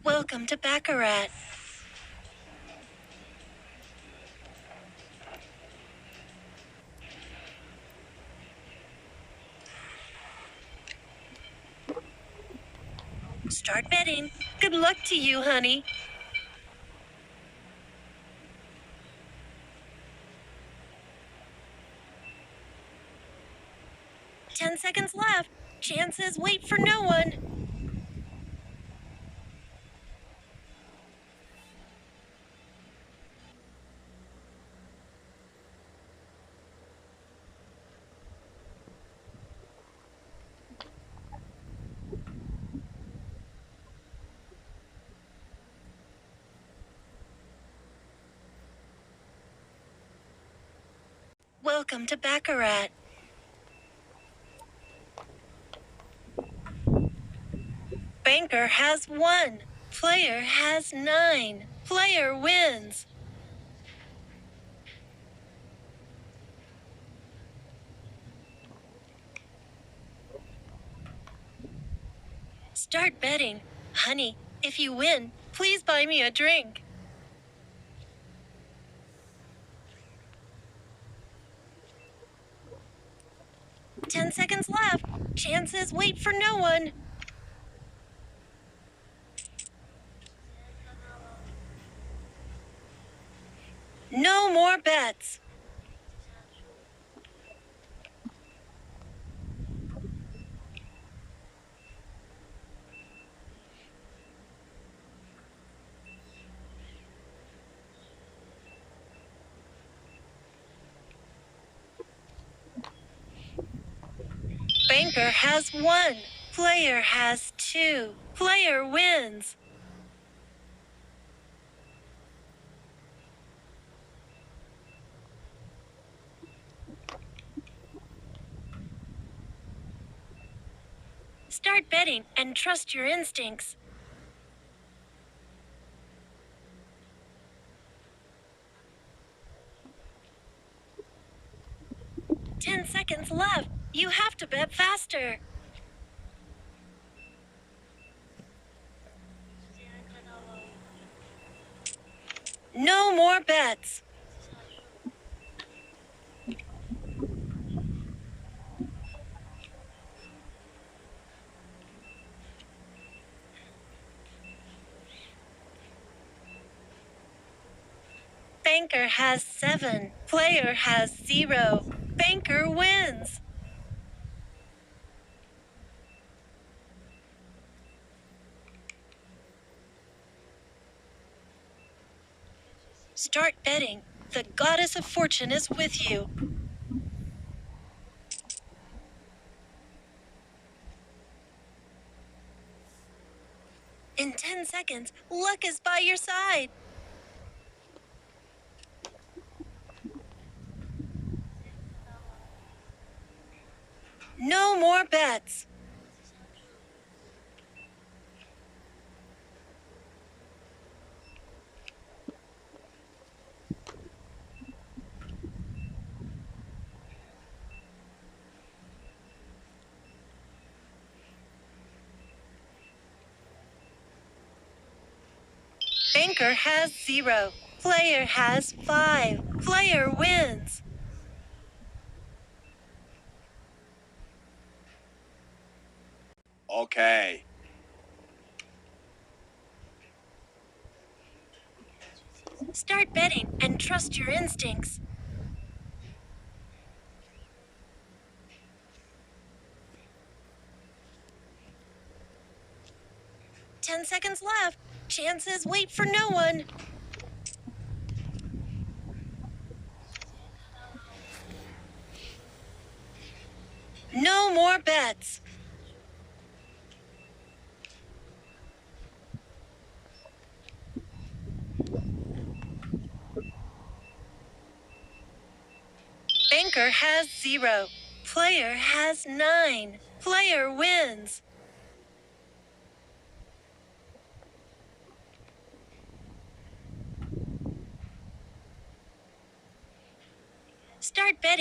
Welcome to Baccarat. Start betting. Good luck to you, honey. 10 seconds left. Chances wait for no one. Welcome to Baccarat. Banker has 1. Player has 9. Player wins. Start betting. Honey, if you win, please buy me a drink. 10 seconds left. Chances wait for no one. No more bets. Banker has 1. Player has 2. Player wins. Start betting and trust your instincts. "10 seconds left. You have to bet faster." No more bets. Banker has 7. Player has 0. Banker wins. Start betting. The goddess of fortune is with you. In 10 seconds, luck is by your side. No more bets. Banker has 0. Player has 5. Player wins. Okay. Start betting and trust your instincts. "10 seconds left. Chances wait for no one." No more bets. Banker has 0. Player has 9. Player wins. Start betting.